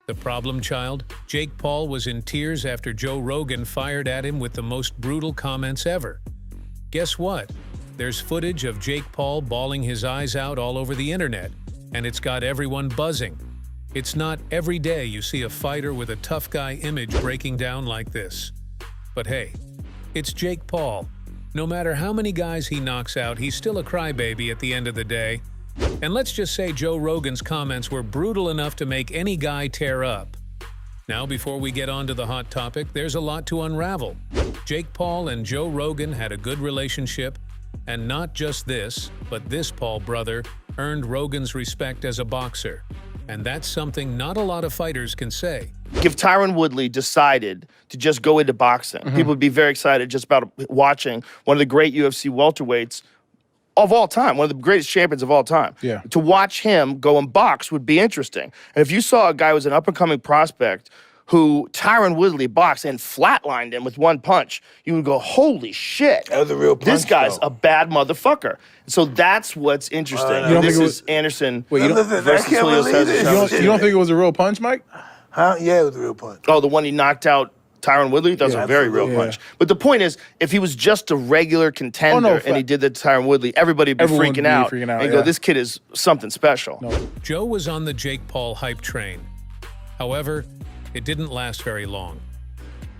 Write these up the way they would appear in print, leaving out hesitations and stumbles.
The problem child? Jake Paul was in tears after Joe Rogan fired at him with the most brutal comments ever. Guess what? There's footage of Jake Paul bawling his eyes out all over the internet, and it's got everyone buzzing. It's not every day you see a fighter with a tough guy image breaking down like this. But hey, it's Jake Paul. No matter how many guys he knocks out, he's still a crybaby at the end of the day. And let's just say Joe Rogan's comments were brutal enough to make any guy tear up. Now, before we get on to the hot topic, there's a lot to unravel. Jake Paul and Joe Rogan had a good relationship, and not just this, but this Paul brother earned Rogan's respect as a boxer. And that's something not a lot of fighters can say. If Tyron Woodley decided to just go into boxing, people would be very excited just about watching one of the great UFC welterweights of all time, one of the greatest champions of all time. Yeah. To watch him go and box would be interesting. And if you saw a guy who was an up-and-coming prospect who Tyron Woodley boxed and flatlined him with one punch, you would go, holy shit. That was a real punch, this guy's though. a bad motherfucker. So that's what's interesting. You don't This think it is Anderson Wait, you don't- versus I can't Julio believe Cesar. this. You don't think it was a real punch, Mike? Huh? Yeah, it was a real punch. Oh, the one he knocked out Tyron Woodley? That was a very real absolutely. punch. But the point is, if he was just a regular contender and he did that to Tyron Woodley, everybody would be Everyone would freaking be out freaking out, and go, yeah. this kid is something special. Joe was on the Jake Paul hype train. However, it didn't last very long.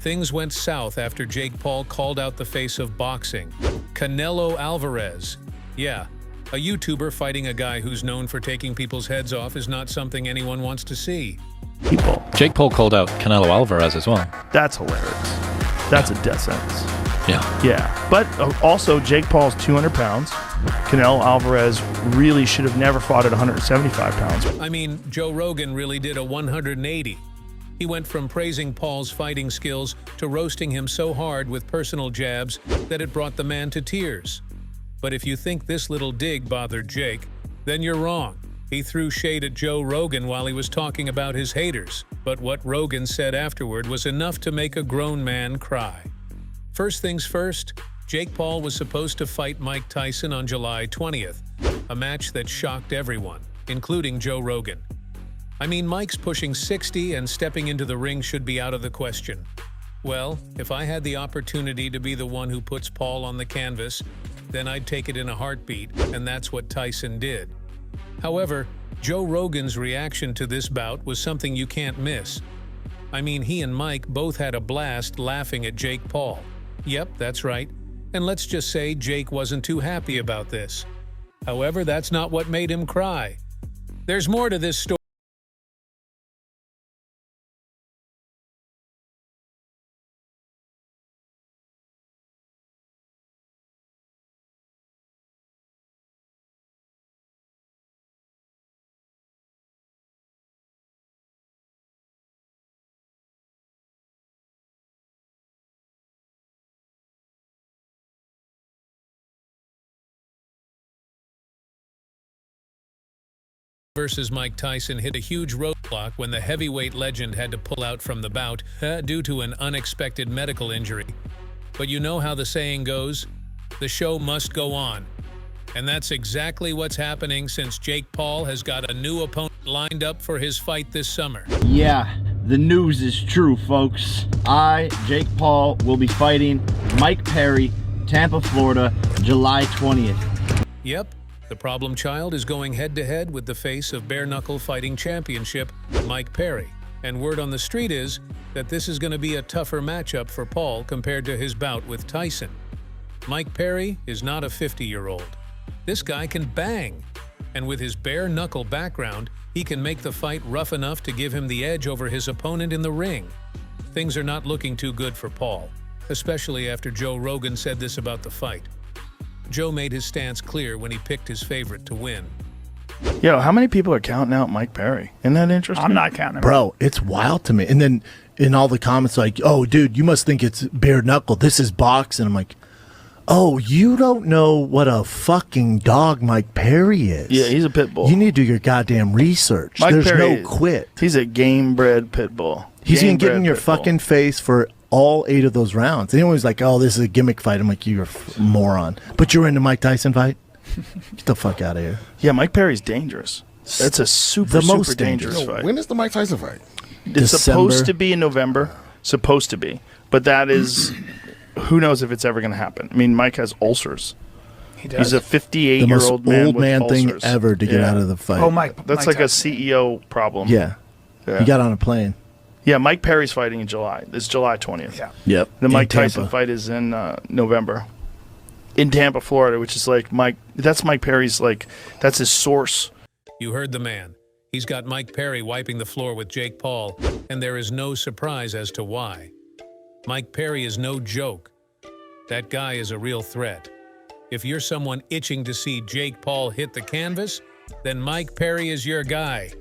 Things went south after Jake Paul called out the face of boxing, Canelo Alvarez. Yeah, a YouTuber fighting a guy who's known for taking people's heads off is not something anyone wants to see. Jake Paul called out Canelo Alvarez as well. That's hilarious. That's a death sentence. Yeah. Yeah. But also, Jake Paul's 200 pounds. Canelo Alvarez really should have never fought at 175 pounds. I mean, Joe Rogan really did a 180. He went from praising Paul's fighting skills to roasting him so hard with personal jabs that it brought the man to tears. But if you think this little dig bothered Jake, then you're wrong. He threw shade at Joe Rogan while he was talking about his haters. But what Rogan said afterward was enough to make a grown man cry. First things first, Jake Paul was supposed to fight Mike Tyson on July 20th, a match that shocked everyone, including Joe Rogan. I mean, Mike's pushing 60 and stepping into the ring should be out of the question. Well, if I had the opportunity to be the one who puts Paul on the canvas, then I'd take it in a heartbeat, and that's what Tyson did. However, Joe Rogan's reaction to this bout was something you can't miss. I mean, he and Mike both had a blast laughing at Jake Paul. Yep, that's right. And let's just say Jake wasn't too happy about this. However, that's not what made him cry. There's more to this story. Versus Mike Tyson hit a huge roadblock when the heavyweight legend had to pull out from the bout due to an unexpected medical injury. But you know how the saying goes, the show must go on. And that's exactly what's happening since Jake Paul has got a new opponent lined up for his fight this summer. Yeah, the news is true, folks. I, Jake Paul, will be fighting Mike Perry, Tampa, Florida, July 20th. Yep. The problem child is going head-to-head with the face of bare-knuckle fighting championship, Mike Perry. And word on the street is that this is going to be a tougher matchup for Paul compared to his bout with Tyson. Mike Perry is not a 50-year-old. This guy can bang. And with his bare-knuckle background, he can make the fight rough enough to give him the edge over his opponent in the ring. Things are not looking too good for Paul, especially after Joe Rogan said this about the fight. Joe made his stance clear when he picked his favorite to win. Yo, how many people are counting out Mike Perry? Isn't that interesting? I'm not counting him. Bro, it's wild to me. And then in all the comments, like, oh, dude, you must think it's bare knuckle. This is boxing. I'm like, oh, you don't know what a fucking dog Mike Perry is. Yeah, he's a pit bull. You need to do your goddamn research. Mike There's Perry, no quit. He's a game-bred pit bull. He's going to get in Game-bred your pit bull. fucking face for all 8 of those rounds. And everyone's like, oh, this is a gimmick fight. I'm like, you're a moron. But you're in a Mike Tyson fight? Get the fuck out of here. Yeah, Mike Perry's dangerous. That's a super, The most super dangerous dangerous. fight. When is the Mike Tyson fight? It's December. supposed to be in November. Supposed to be. But that is, who knows if it's ever going to happen. I mean, Mike has ulcers. He does. He's a The 58-year-old most man old with man thing ulcers. ever to get Yeah. out of the fight. Oh, Mike. That's Mike like a Tyson. CEO problem. Yeah. Yeah. He got on a plane. Yeah, Mike Perry's fighting in July. It's July 20th. Yeah. Yep. The In Mike Tyson Tampa. fight is in November. In Tampa, Florida, which is like that's Mike Perry's, like, that's his source. You heard the man. He's got Mike Perry wiping the floor with Jake Paul, and there is no surprise as to why. Mike Perry is no joke. That guy is a real threat. If you're someone itching to see Jake Paul hit the canvas, then Mike Perry is your guy.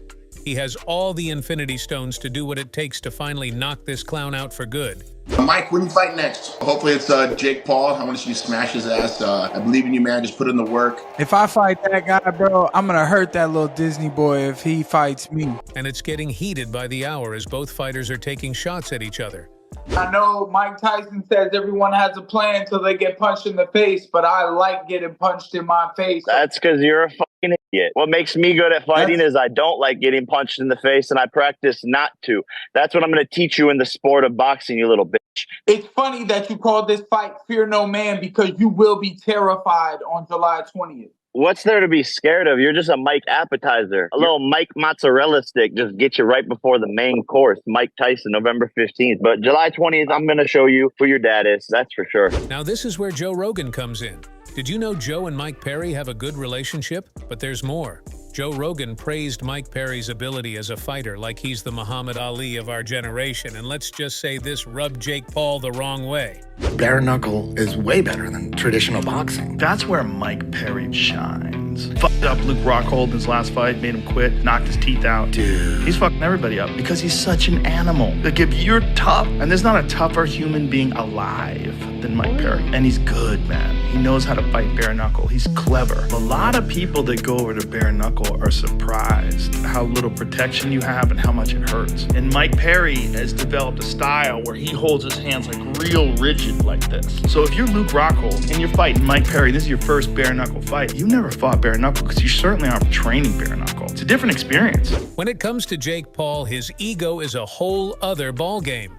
He has all the Infinity Stones to do what it takes to finally knock this clown out for good. Mike, when you fight next? Hopefully it's Jake Paul. I want to see you smash his ass. I believe in you, man. Just put in the work. If I fight that guy, bro, I'm going to hurt that little Disney boy if he fights me. And it's getting heated by the hour as both fighters are taking shots at each other. I know Mike Tyson says everyone has a plan until they get punched in the face, but I like getting punched in my face. That's because you're a fucking idiot. What makes me good at fighting is I don't like getting punched in the face, and I practice not to. That's what I'm going to teach you in the sport of boxing, you little bitch. It's funny that you call this fight Fear No Man because you will be terrified on July 20th. What's there to be scared of? You're just a Mike appetizer. A little Mike mozzarella stick just get you right before the main course. Mike Tyson, November 15th. But July 20th, I'm going to show you who your dad is. That's for sure. Now this is where Joe Rogan comes in. Did you know Joe and Mike Perry have a good relationship? But there's more. Joe Rogan praised Mike Perry's ability as a fighter like he's the Muhammad Ali of our generation, and let's just say this rubbed Jake Paul the wrong way. Bare knuckle is way better than traditional boxing. That's where Mike Perry shines. Fucked up Luke Rockhold in his last fight, made him quit, knocked his teeth out. Dude. He's fucking everybody up because he's such an animal. Like, if you're tough, and there's not a tougher human being alive than Mike Perry. And he's good, man. He knows how to fight bare knuckle. He's clever. A lot of people that go over to bare knuckle are surprised how little protection you have and how much it hurts. And Mike Perry has developed a style where he holds his hands like real rigid like this. So if you're Luke Rockhold and you're fighting Mike Perry, this is your first bare knuckle fight, you never fought bare knuckle because you certainly aren't training bare knuckle. It's a different experience. When it comes to Jake Paul, his ego is a whole other ballgame.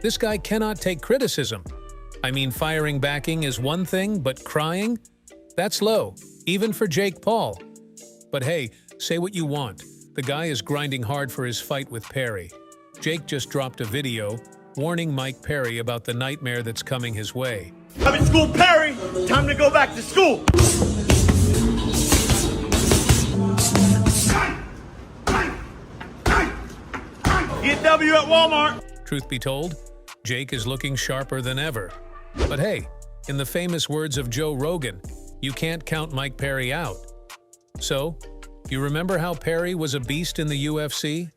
This guy cannot take criticism. I mean, firing backing is one thing, but crying? That's low, even for Jake Paul. But hey, say what you want. The guy is grinding hard for his fight with Perry. Jake just dropped a video warning Mike Perry about the nightmare that's coming his way. I'm in school, Perry. Time to go back to school. Get W at Walmart. Truth be told, Jake is looking sharper than ever. But hey, in the famous words of Joe Rogan, you can't count Mike Perry out. So, you remember how Perry was a beast in the UFC?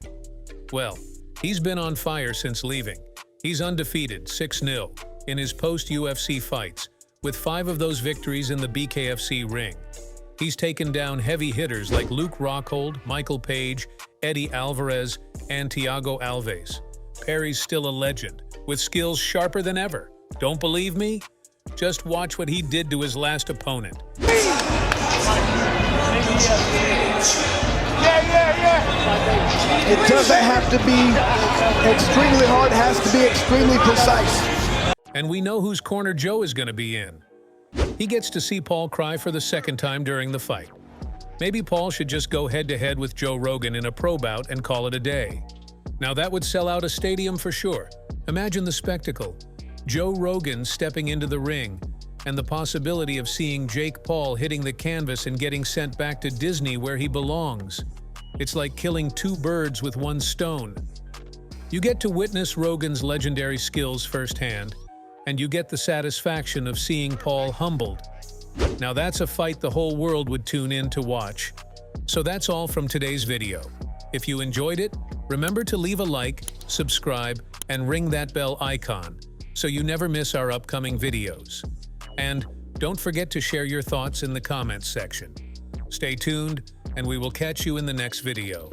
Well, he's been on fire since leaving. He's undefeated, 6-0, in his post-UFC fights, with 5 of those victories in the BKFC ring. He's taken down heavy hitters like Luke Rockhold, Michael Page, Eddie Alvarez, and Thiago Alves. Perry's still a legend, with skills sharper than ever. Don't believe me? Just watch what he did to his last opponent. It doesn't have to be extremely hard. It has to be extremely precise. And we know whose corner Joe is going to be in. He gets to see Paul cry for the second time during the fight. Maybe Paul should just go head-to-head with Joe Rogan in a pro bout and call it a day. Now that would sell out a stadium for sure. Imagine the spectacle. Joe Rogan stepping into the ring, and the possibility of seeing Jake Paul hitting the canvas and getting sent back to Disney where he belongs. It's like killing 2 birds with 1 stone. You get to witness Rogan's legendary skills firsthand, and you get the satisfaction of seeing Paul humbled. Now that's a fight the whole world would tune in to watch. So that's all from today's video. If you enjoyed it, remember to leave a like, subscribe, and ring that bell icon so you never miss our upcoming videos. And don't forget to share your thoughts in the comments section. Stay tuned, and we will catch you in the next video.